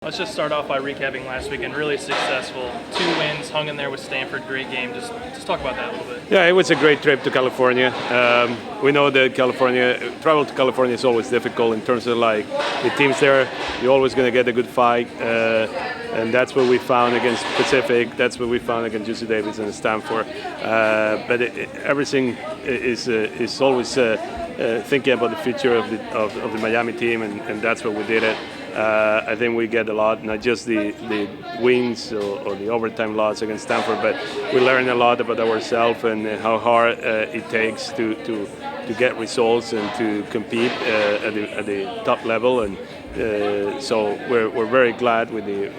Let's just start off by recapping last weekend. Really successful. 2 wins, hung in there with Stanford. Great game. Just talk about that a little bit. Yeah, it was a great trip to California. We know that travel to California is always difficult in terms of like the teams there. You're always going to get a good fight, and that's what we found against Pacific. That's what we found against UC Davis and Stanford. But everything is always thinking about the future of the Miami team, and that's what we did it. I think we get a lot, not just the wins or the overtime loss against Stanford, but we learn a lot about ourselves and how hard it takes to get results and to compete at the top level. And so we're very glad with the,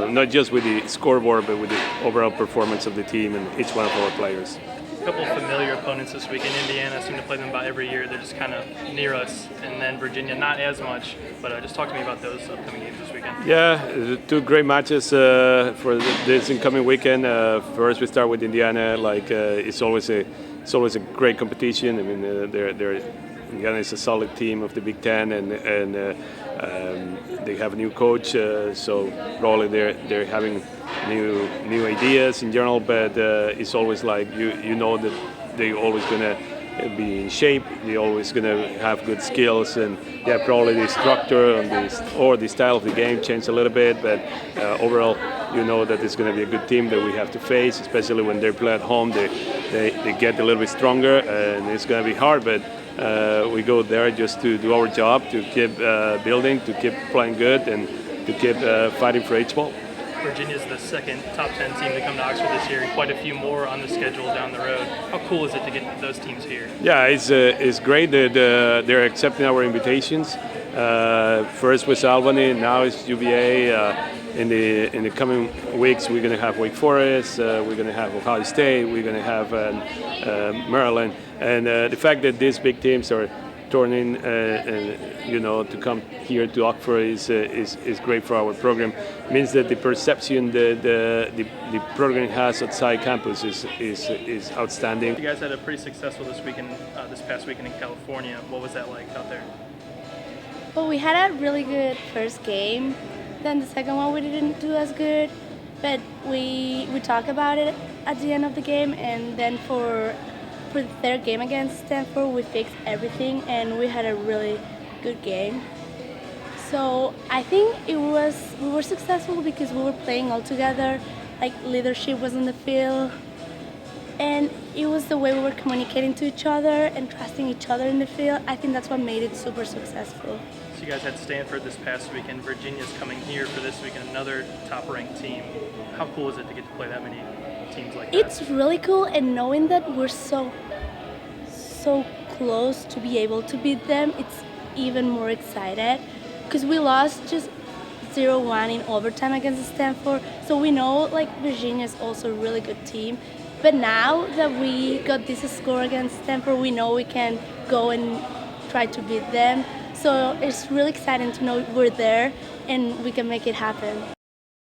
not just with the scoreboard, but with the overall performance of the team and each one of our players. A couple of familiar opponents this week in Indiana. I seem to play them about every year. They're just kind of near us. And then Virginia, not as much. But just talk to me about those upcoming games this weekend. Yeah, 2 great matches for this incoming weekend. First, we start with Indiana. It's always a great competition. I mean, Indiana is a solid team of the Big Ten, and they have a new coach. So probably they're having new ideas in general, but it's always like you know that they're always gonna be in shape. They're always gonna have good skills, and yeah, probably the structure or the style of the game changed a little bit, but overall, you know that it's gonna be a good team that we have to face, especially when they play at home. They get a little bit stronger, and it's gonna be hard, but we go there just to do our job, to keep building, to keep playing good, and to keep fighting for each ball. Virginia's the second top 10 team to come to Oxford this year, and quite a few more on the schedule down the road. How cool is it to get those teams here? Yeah, it's great that they're accepting our invitations. First was Albany, now it's UVA. In the coming weeks, we're going to have Wake Forest, we're going to have Ohio State, we're going to have Maryland, and the fact that these big teams are turning, to come here to Oxford is great for our program. It means that the perception that the program has outside campus is outstanding. You guys had a pretty successful this past weekend in California. What was that like out there? Well, we had a really good first game. Then the second one we didn't do as good, but we talked about it at the end of the game, and then for the third game against Stanford, we fixed everything, and we had a really good game. So I think we were successful because we were playing all together, like leadership was in the field, and it was the way we were communicating to each other and trusting each other in the field. I think that's what made it super successful. So you guys had Stanford this past weekend. Virginia's coming here for this weekend, another top-ranked team. How cool is it to get to play that many teams like that? It's really cool, and knowing that we're so close to be able to beat them, it's even more excited because we lost just 0-1 in overtime against Stanford. So we know like Virginia is also a really good team. But now that we got this score against Stanford, we know we can go and try to beat them. So it's really exciting to know we're there and we can make it happen.